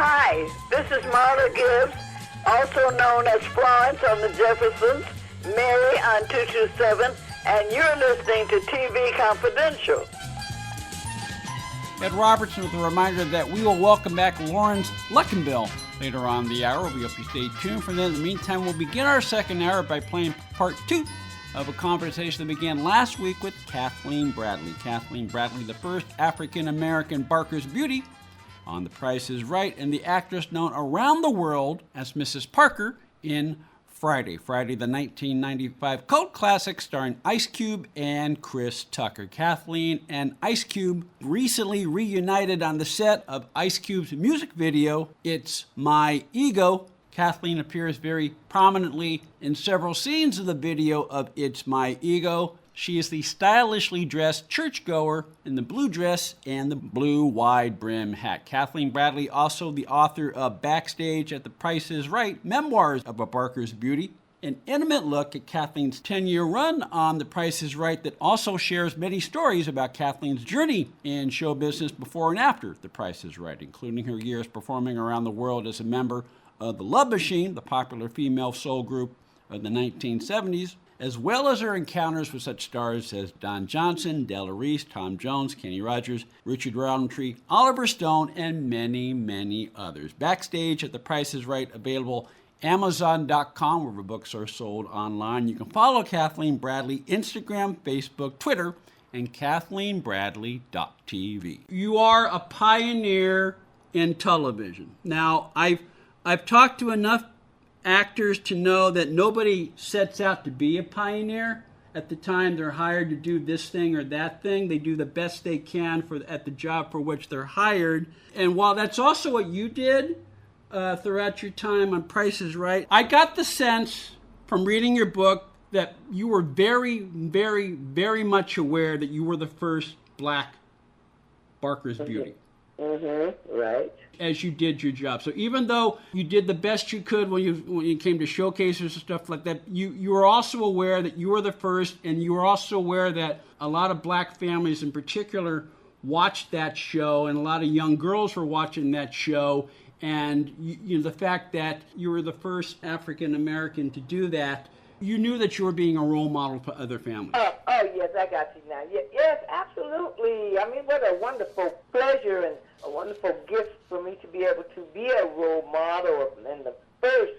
Hi, this is Marla Gibbs, also known as Florence on the Jeffersons, Mary on 227, and you're listening to TV Confidential. Ed Robertson with a reminder that we will welcome back Lawrence Luckenbill later on in the hour. We hope you stay tuned for that. In the meantime, we'll begin our second hour by playing part 2 of a conversation that began last week with Kathleen Bradley. Kathleen Bradley, the first African-American Barker's Beauty on The Price is Right, and the actress known around the world as Mrs. Parker in Friday the 1995 cult classic starring Ice Cube and Chris Tucker. Kathleen and Ice Cube recently reunited on the set of Ice Cube's music video, It's My Ego. Kathleen appears very prominently in several scenes of the video of It's My Ego. She is the stylishly dressed churchgoer in the blue dress and the blue wide brim hat. Kathleen Bradley, also the author of Backstage at The Price is Right, Memoirs of a Barker's Beauty, an intimate look at Kathleen's 10-year run on The Price is Right that also shares many stories about Kathleen's journey in show business before and after The Price is Right, including her years performing around the world as a member of the Love Machine, the popular female soul group of the 1970s, as well as her encounters with such stars as Don Johnson, Della Reese, Tom Jones, Kenny Rogers, Richard Roundtree, Oliver Stone, and many, many others. Backstage at The Price is Right, available Amazon.com, where books are sold online. You can follow Kathleen Bradley, Instagram, Facebook, Twitter, and KathleenBradley.tv. You are a pioneer in television. Now, I've talked to enough actors to know that nobody sets out to be a pioneer. At the time they're hired to do this thing or that thing, they do the best they can at the job for which they're hired. And while that's also what you did throughout your time on Price is Right, I got the sense from reading your book that you were very, very, very much aware that you were the first black Barker's Beauty. Right. As you did your job. So even though you did the best you could when you came to showcases and stuff like that, you were also aware that you were the first, and you were also aware that a lot of black families in particular watched that show, and a lot of young girls were watching that show, and the fact that you were the first African American to do that, you knew that you were being a role model for other families. Oh, yes, I got you now. Yes, absolutely. I mean, what a wonderful pleasure and a wonderful gift for me to be able to be a role model and the first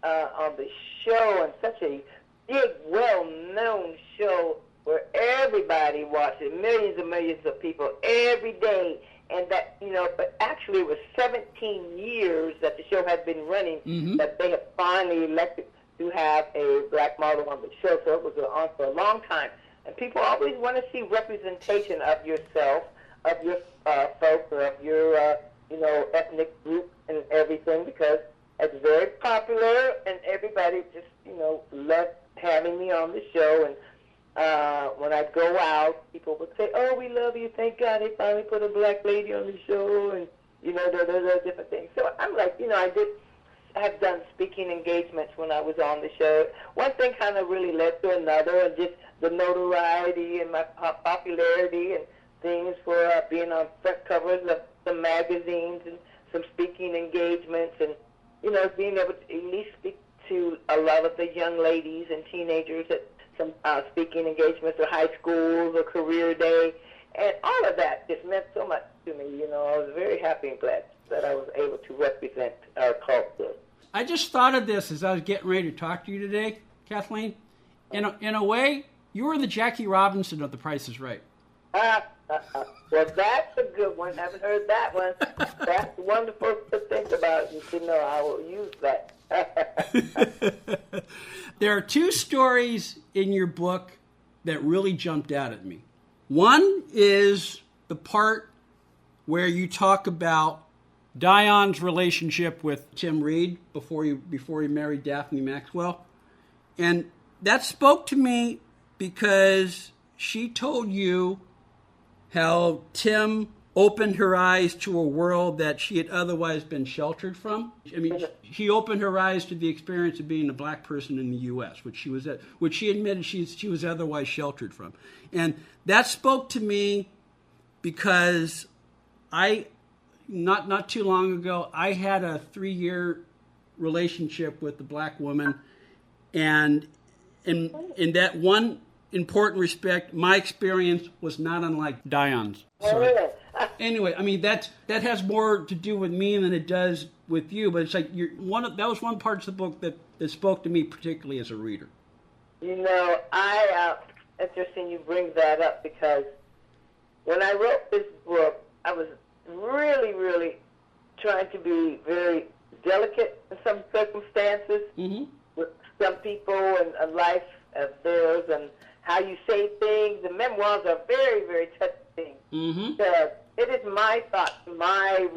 on the show, and such a big, well-known show where everybody watches, millions and millions of people every day. And that, but actually it was 17 years that the show had been running, that they had finally elected to have a black model on the show, so it was on for a long time. And people always want to see representation of yourself, of your folk, or of your, ethnic group and everything, because it's very popular, and everybody just, loved having me on the show. And when I go out, people would say, "Oh, we love you. Thank God they finally put a black lady on the show," and, those different things. So I'm like, I have done speaking engagements when I was on the show. One thing kind of really led to another, and just the notoriety and my popularity and things for being on front covers of some magazines and some speaking engagements, and, being able to at least speak to a lot of the young ladies and teenagers at some speaking engagements or high schools or career day. And all of that just meant so much to me. I was very happy and glad that I was able to represent our culture. I just thought of this as I was getting ready to talk to you today, Kathleen. In a way, you were the Jackie Robinson of The Price is Right. Well, that's a good one. Haven't heard that one. That's wonderful to think about. You should know I will use that. There are two stories in your book that really jumped out at me. One is the part where you talk about Dion's relationship with Tim Reed before he married Daphne Maxwell. And that spoke to me because she told you how Tim opened her eyes to a world that she had otherwise been sheltered from. I mean, he opened her eyes to the experience of being a black person in the U.S., which she admitted she was otherwise sheltered from. And that spoke to me because not too long ago, I had a 3-year relationship with a black woman, and in that one important respect, my experience was not unlike Dion's. So, anyway, I mean that has more to do with me than it does with you. But it's like that was one part of the book that spoke to me particularly as a reader. You know, interesting you bring that up, because when I wrote this book, I was really, really trying to be very delicate in some circumstances with some people and life affairs and how you say things. The memoirs are very, very touching. Because it is my thoughts, my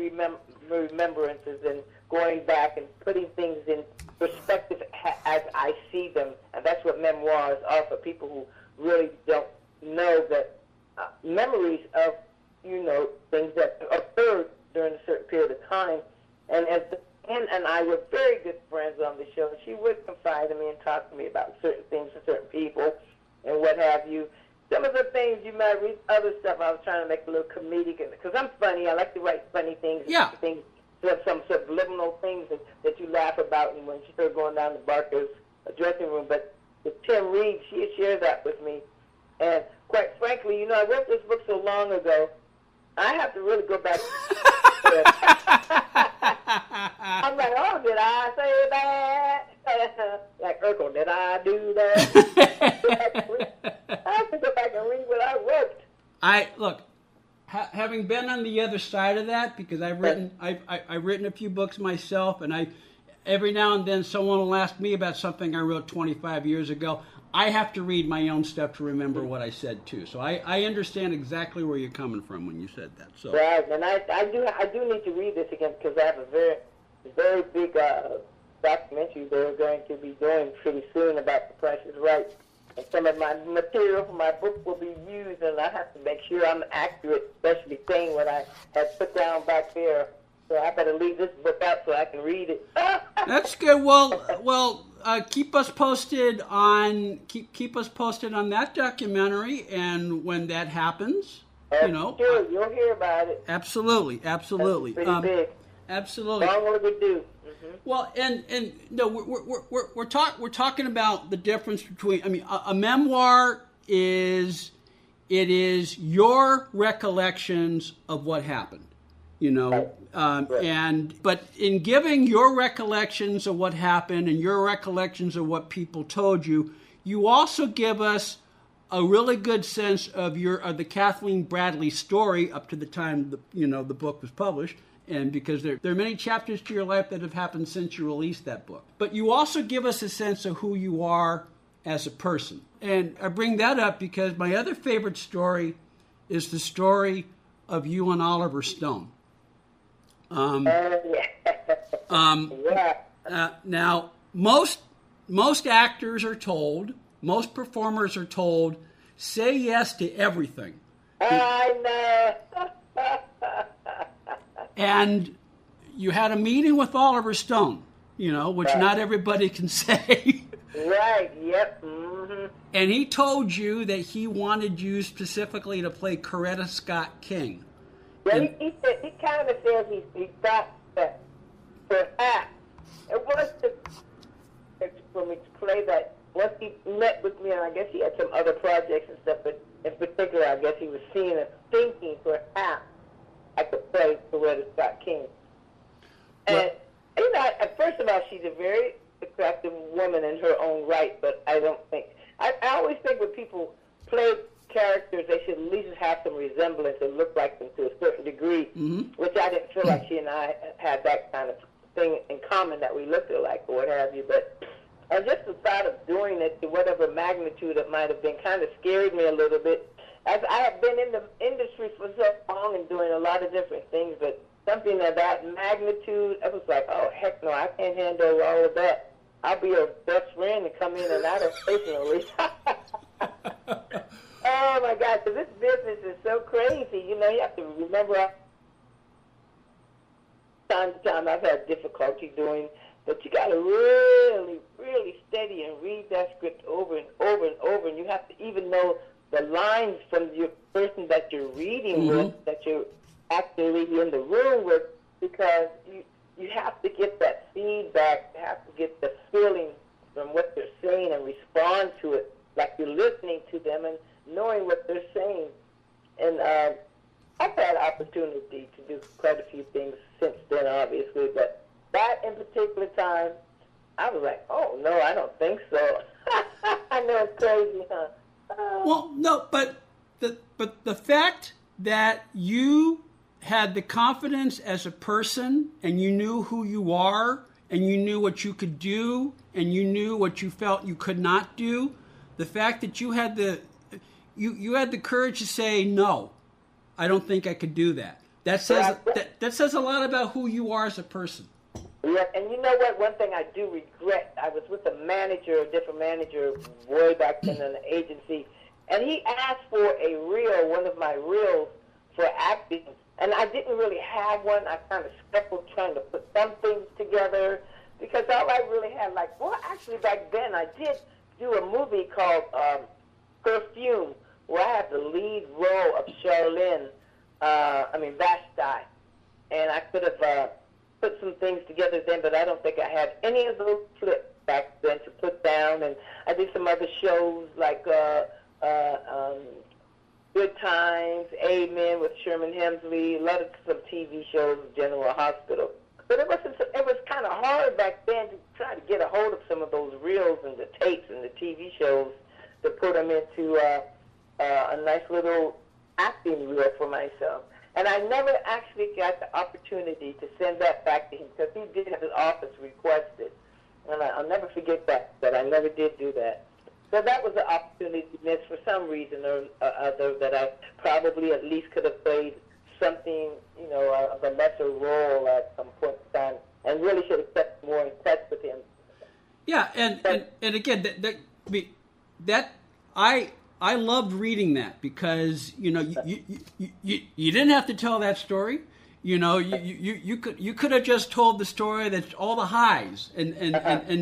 remembrances, and going back and putting things in perspective as I see them. And that's what memoirs are for people who really don't know that memories of, things that occurred during a certain period of time. And as Ann and I were very good friends on the show, she would confide in me and talk to me about certain things and certain people and what have you. Some of the things you might read, other stuff I was trying to make a little comedic, because I'm funny. I like to write funny things. Yeah. Things, some subliminal things that you laugh about, and when she started going down to Barker's dressing room. But with Tim Reed, she had shared that with me. And quite frankly, I wrote this book so long ago, I have to really go back. I'm like, oh, did I say that? Like Urkel, did I do that? I have to go back and read what I wrote. Having been on the other side of that, because I've written a few books myself, and every now and then someone will ask me about something I wrote 25 years ago. I have to read my own stuff to remember what I said too. So I understand exactly where you're coming from when you said that. So right, and I do need to read this again, because I have a very, very big documentary they're going to be doing pretty soon about The Price is Right. And some of my material for my book will be used, and I have to make sure I'm accurate, especially saying what I had put down back there. So I better leave this book out so I can read it. That's good. Well, keep us posted on that documentary, and when that happens, Sure, you'll hear about it. Absolutely. That's pretty big. Absolutely. Long overdue. Well, and no, we're talking about the difference between. I mean, a memoir is your recollections of what happened. But in giving your recollections of what happened and your recollections of what people told you, you also give us a really good sense of the Kathleen Bradley story up to the time the book was published, and because there are many chapters to your life that have happened since you released that book. But you also give us a sense of who you are as a person, and I bring that up because my other favorite story is the story of you and Oliver Stone. Now, most actors are told, most performers are told, say yes to everything. I know. And you had a meeting with Oliver Stone, which not everybody can say. Right, yep. Mm-hmm. And he told you that he wanted you specifically to play Coretta Scott King. Yeah, he kind of says he thought that perhaps it was for me to play that. Once he met with me, and I guess he had some other projects and stuff, but in particular, I guess he was seeing and thinking perhaps I could play Coretta Scott King. And, first of all, she's a very attractive woman in her own right, but I always think when people play characters, they should at least have some resemblance and look like them to a certain degree, which I didn't feel like she and I had that kind of thing in common, that we looked alike or what have you. But just the thought of doing it to whatever magnitude it might have been kind of scared me a little bit. As I have been in the industry for so long and doing a lot of different things, but something of that magnitude, I was like, oh, heck no, I can't handle all of that. I'll be your best friend and come in and out occasionally. Oh, my God, because this business is so crazy. You have to remember, time to time I've had difficulty doing, but you got to really, really steady and read that script over and over and over, and you have to even know the lines from your person that you're reading with, that you're actually in the room with, because you have to get that feedback, you have to get the feeling from what they're saying and respond to it like you're listening to them and knowing what they're saying. And I've had opportunity to do quite a few things since then, obviously, but that in particular time, I was like, oh, no, I don't think so. I know it's crazy, huh? Well, no, but the fact that you had the confidence as a person and you knew who you are and you knew what you could do and you knew what you felt you could not do, the fact that you had you had the courage to say, no, I don't think I could do that. That says a lot about who you are as a person. Yeah, and you know what? One thing I do regret, I was with a different manager way back then in an agency, and he asked for a reel, one of my reels for acting, and I didn't really have one. I kind of struggled trying to put some things together because all I really had, actually back then I did do a movie called Perfume, where I had the lead role of Charlene, Vashti, and I could have put some things together then, but I don't think I had any of those clips back then to put down. And I did some other shows like Good Times, Amen with Sherman Hemsley, a lot of some TV shows, General Hospital. But it was kind of hard back then to try to get a hold of some of those reels and the tapes and the TV shows to put them into a nice little acting reel for myself. And I never actually got the opportunity to send that back to him because he did have his office requested. And I'll never forget that I never did do that. So that was an opportunity missed for some reason or other that I probably at least could have played something, of a lesser role at some point in time and really should have kept more in touch with him. Yeah, and again, I loved reading that because you didn't have to tell that story. You could have just told the story that's all the highs and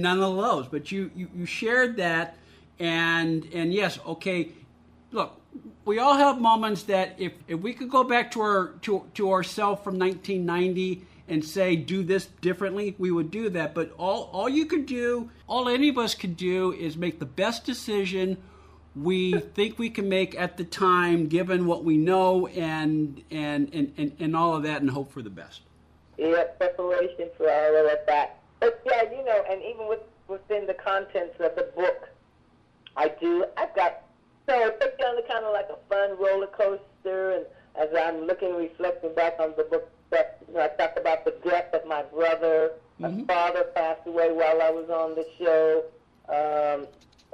none of the lows, but you shared that and yes, okay. Look, we all have moments that if we could go back to ourselves from 1990 and say do this differently, we would do that. But all you could do, all any of us could do, is make the best decision we think we can make at the time, given what we know and all of that, and hope for the best. Yeah, preparation for all of that. But yeah, and even within the contents of the book, I've got, it takes you on the kind of like a fun roller coaster, and as I'm reflecting back on the book, I talked about the death of my brother. My father passed away while I was on the show.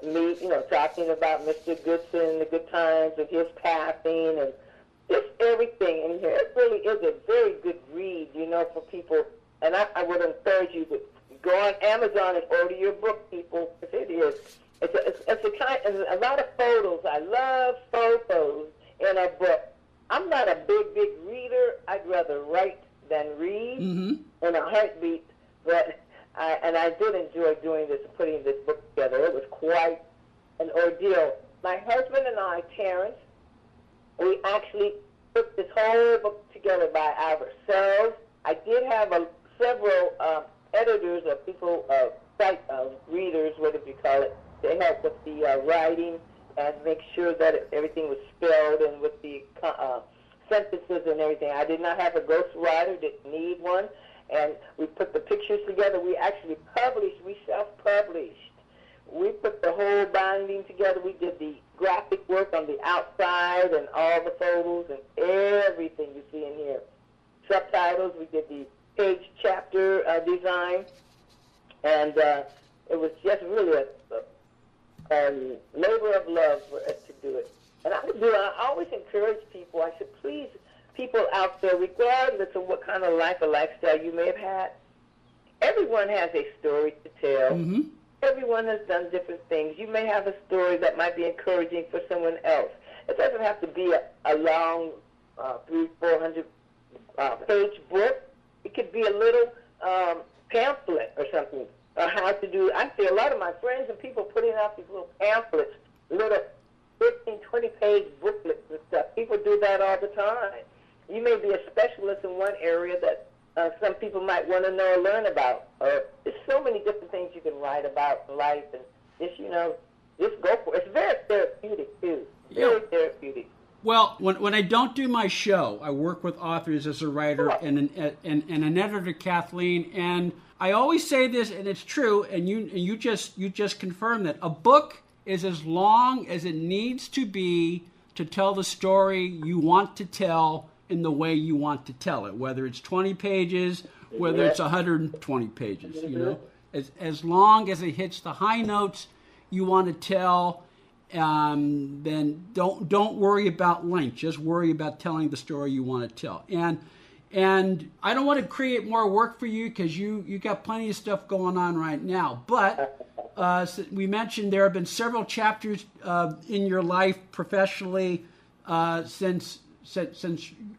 Me, talking about Mr. Goodson, the Good Times of his passing, and just everything in here. It really is a very good read, for people. And I would encourage you to go on Amazon and order your book, people, because it is. It's a lot of photos. I love photos in a book. I'm not a big reader. I'd rather write than read in a heartbeat, but I did enjoy doing this and putting this book together. It was quite an ordeal. My husband and I, Terrence, we actually put this whole book together by ourselves. I did have several editors or people, readers, whatever you call it, to help with the writing and make sure that everything was spelled and with the sentences and everything. I did not have a ghostwriter, didn't need one. And we put the pictures together. We actually we self-published. We put the whole binding together. We did the graphic work on the outside and all the photos and everything you see in here. Subtitles, we did the page chapter design. And it was just really a labor of love for us to do it. And I always encourage people, I said, please, people out there, regardless of what kind of life or lifestyle you may have had, everyone has a story to tell. Everyone has done different things. You may have a story that might be encouraging for someone else. It doesn't have to be a long 300-400 page book. It could be a little pamphlet or something. Or how to do. I see a lot of my friends and people putting out these little pamphlets, little 15, 20-page booklets and stuff. People do that all the time. You may be a specialist one area that some people might want to know or learn about. There's so many different things you can write about in life, and just, just go for it. It's very therapeutic, too. Very therapeutic. Well, when I don't do my show, I work with authors as a writer and an editor, Kathleen, and I always say this, and it's true, and you just confirmed that a book is as long as it needs to be to tell the story you want to tell in the way you want to tell it, whether it's 20 pages, whether it's 120 pages, as long as it hits the high notes you want to tell. Then don't worry about length. Just worry about telling the story you want to tell. And I don't want to create more work for you because you got plenty of stuff going on right now. But we mentioned there have been several chapters in your life professionally since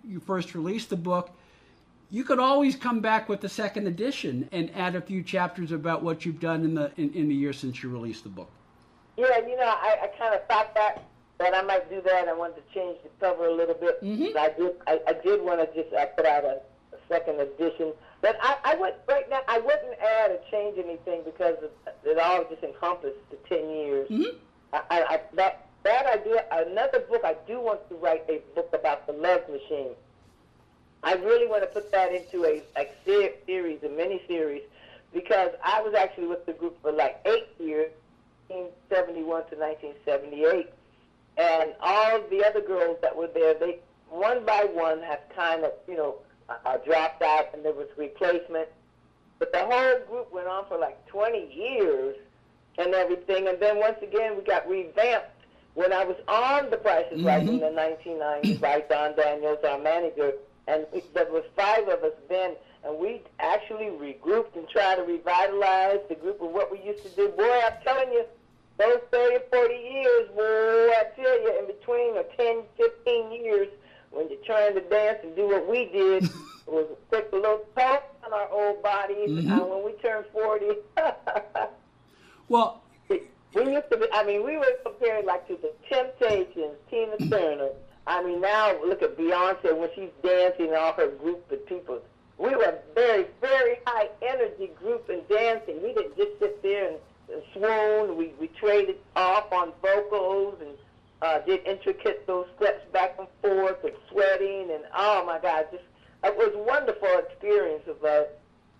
you first released the book. You could always come back with the second edition and add a few chapters about what you've done in the year since you released the book. Yeah, I kind of thought that I might do that. I wanted to change the cover a little bit. Mm-hmm. I did want to just put out a second edition. But I wouldn't add or change anything because it all just encompassed the 10 years. Mm-hmm. That idea, another book, I do want to write a book about the love machine. I really want to put that into a series, a mini-series, because I was actually with the group for like 8 years, 1971 to 1978, and all the other girls that were there, they one by one have kind of, dropped out, and there was replacement. But the whole group went on for like 20 years and everything, and then once again we got revamped when I was on The Price is Right in the 1990s by Don Daniels, our manager, and there was 5 of us then, and we actually regrouped and tried to revitalize the group of what we used to do. Boy, I'm telling you, those 30 or 40 years, boy, I tell you, in between, or 10, 15 years, when you're trying to dance and do what we did, it was take a little toll on our old bodies when we turned 40. Well, we used to be, we were compared like to the Temptations, Tina Turner. Now look at Beyonce when she's dancing and all her group of people. We were a very, very high energy group and dancing. We didn't just sit there and swoon. We traded off on vocals and did intricate those steps back and forth and sweating, and oh my God, it was a wonderful experience of us.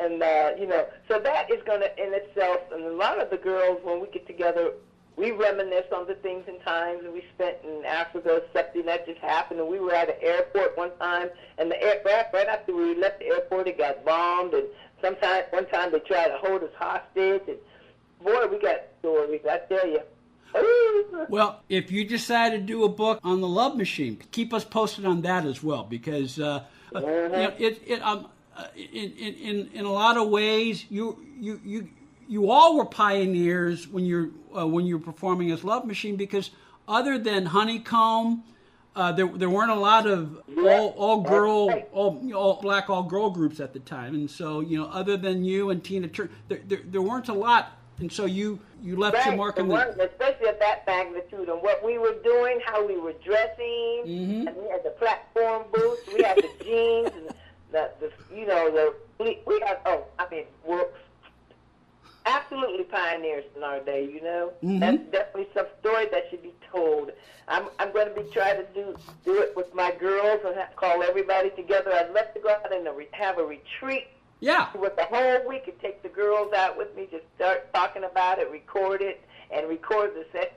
And so that is going to in itself, and a lot of the girls, when we get together, we reminisce on the things and times that we spent in Africa. Something that just happened, and we were at an airport one time, and the aircraft, right after we left the airport, it got bombed, and one time they tried to hold us hostage, and boy, we got stories, I tell you. Well, if you decide to do a book on the love machine, keep us posted on that as well, because in a lot of ways, you all were pioneers when you're performing as Love Machine, because other than Honeycomb, there weren't a lot of all black all girl groups at the time, and so other than you and Tina Turner, there weren't a lot, and so you left your mark on the especially at that magnitude and what we were doing, how we were dressing, and we had the platform boots, we had the jeans and we're absolutely pioneers in our day, That's definitely some story that should be told. I'm going to be trying to do it with my girls and call everybody together. I'd love to go out and have a retreat. Yeah. With the whole week, and take the girls out with me, just start talking about it, record it, and record the set.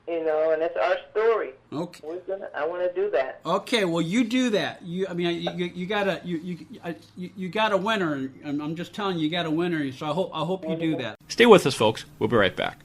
And that's our story. Okay. I want to do that. Okay, well, you do that. You got a winner. I'm just telling you got a winner. So I hope you do that. Stay with us, folks. We'll be right back.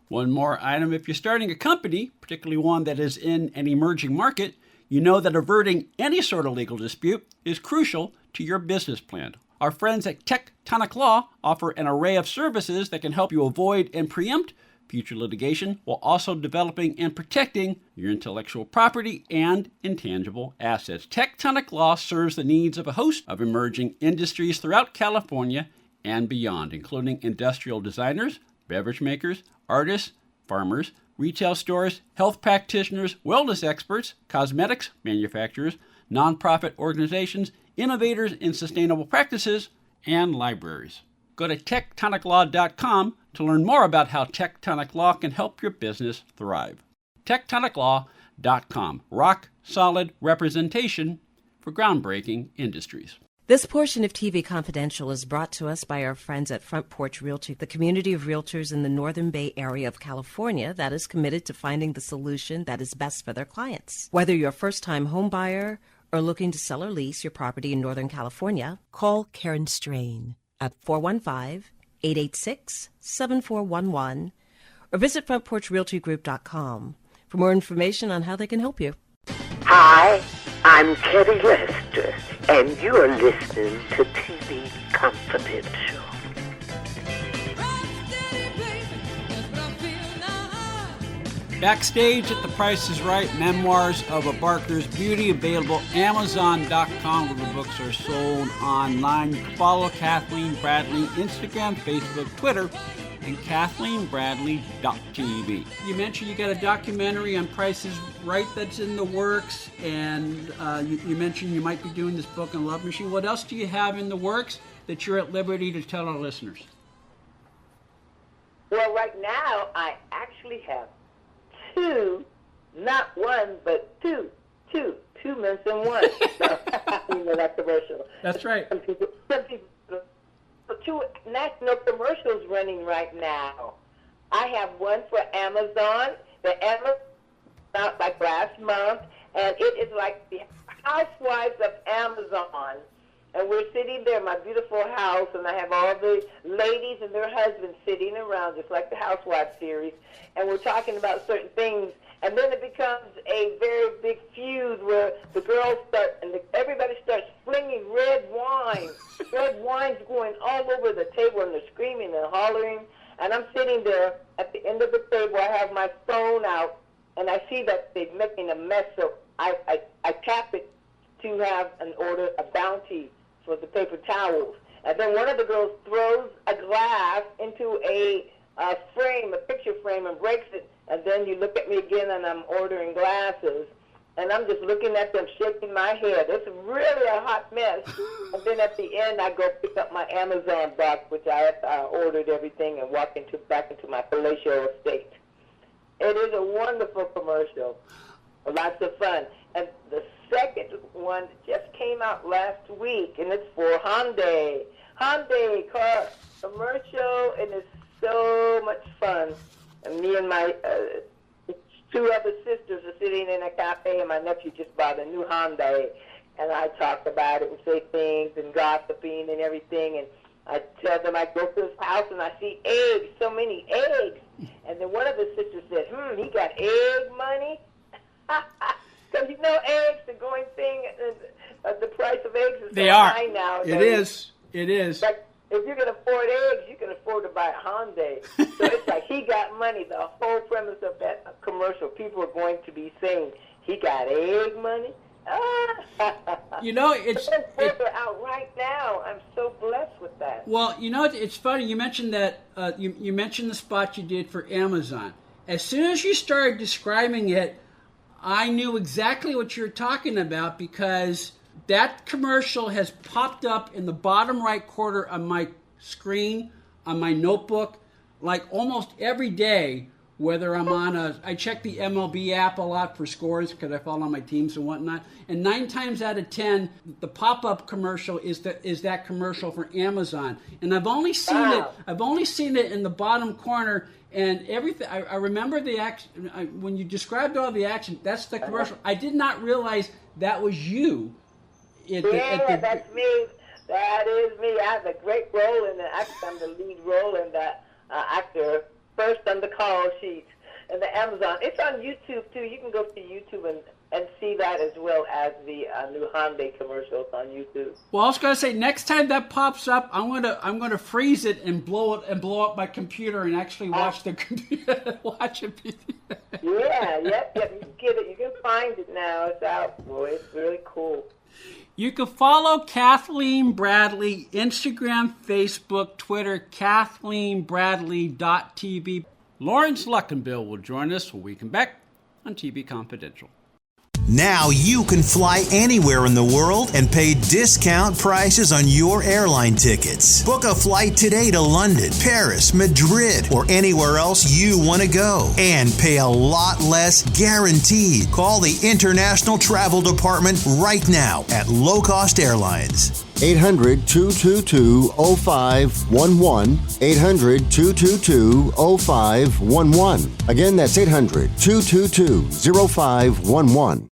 One more item: if you're starting a company, particularly one that is in an emerging market, you know that averting any sort of legal dispute is crucial to your business plan. Our friends at Tectonic Law offer an array of services that can help you avoid and preempt future litigation while also developing and protecting your intellectual property and intangible assets. Tectonic Law serves the needs of a host of emerging industries throughout California and beyond, including industrial designers, beverage makers, artists, farmers, retail stores, health practitioners, wellness experts, cosmetics manufacturers, nonprofit organizations, innovators in sustainable practices, and libraries. Go to tectoniclaw.com to learn more about how Tectonic Law can help your business thrive. tectoniclaw.com. Rock solid representation for groundbreaking industries. This portion of TV Confidential is brought to us by our friends at Front Porch Realty, the community of realtors in the Northern Bay area of California that is committed to finding the solution that is best for their clients. Whether you're a first-time home buyer or looking to sell or lease your property in Northern California, call Karen Strain at 415-886-7411 or visit frontporchrealtygroup.com for more information on how they can help you. Hi, I'm Kerry Lester, and you're listening to TV Confidential. Backstage at The Price is Right, Memoirs of a Barker's Beauty, available Amazon.com, where the books are sold online. You can follow Kathleen Bradley, Instagram, Facebook, Twitter, and KathleenBradley.tv. You mentioned you got a documentary on Price is Right that's in the works, and you mentioned you might be doing this book on Love Machine. What else do you have in the works that you're at liberty to tell our listeners? Well, right now, I actually have two, not one, but two minutes in one. You know that commercial. That's right. Some people, two national commercials running right now. I have one for Amazon. The Amazon out like last month, and it is like the Housewives of Amazon. And we're sitting there in my beautiful house, and I have all the ladies and their husbands sitting around, just like the Housewives series, and we're talking about certain things. And then it becomes a very big feud where the girls start, and everybody starts flinging red wine. Red wine's going all over the table, and they're screaming and hollering. And I'm sitting there at the end of the table. I have my phone out, and I see that they're making a mess, so I tap it to have an order, a bounty for the paper towels. And then one of the girls throws a glass into a frame, a picture frame, and breaks it. And then you look at me again, and I'm ordering glasses. And I'm just looking at them, shaking my head. It's really a hot mess. And then at the end, I go pick up my Amazon box, which I ordered everything, and walk back into my palatial estate. It is a wonderful commercial. Lots of fun. And the second one just came out last week, and it's for Hyundai. Hyundai car commercial, and it's so much fun. And me and my two other sisters are sitting in a cafe, and my nephew just bought a new Hyundai. And I talk about it and say things and gossiping and everything. And I tell them I go to his house and I see eggs, so many eggs. And then one of the sisters said, he got egg money? Because you know eggs, the going thing, the price of eggs is so high now. It is. But if you can afford eggs, you can afford to buy a Hyundai. So it's like he got money. The whole premise of that commercial, people are going to be saying, he got egg money? You know, it's out right now. I'm so blessed with that. Well, you know, it's funny. You mentioned that you mentioned the spot you did for Amazon. As soon as you started describing it, I knew exactly what you're talking about, because that commercial has popped up in the bottom right corner of my screen on my notebook like almost every day. Whether I'm I check the MLB app a lot for scores because I follow my teams and whatnot. And 9 times out of 10, the pop-up commercial is that commercial for Amazon. And I've only seen it. I've only seen it in the bottom corner. And everything. I remember the action when you described all the action. That's the commercial. I did not realize that was you. That's me. That is me. I have a great role in the act. I'm the lead role in the actor. First on the call sheet and the Amazon. It's on YouTube too. You can go to YouTube and see that, as well as the new Hyundai commercials on YouTube. Well, I was going to say, next time that pops up, I'm gonna freeze it and blow up my computer and actually watch the computer. Watch it. Yep. You can get it. You can find it now. It's out. Boy, it's really cool. You can follow Kathleen Bradley, Instagram, Facebook, Twitter, KathleenBradley.tv. Lawrence Luckinbill will join us when we come back on TV Confidential. Now you can fly anywhere in the world and pay discount prices on your airline tickets. Book a flight today to London, Paris, Madrid, or anywhere else you want to go. And pay a lot less guaranteed. Call the International Travel Department right now at Low Cost Airlines. 800-222-0511. 800-222-0511. Again, that's 800-222-0511.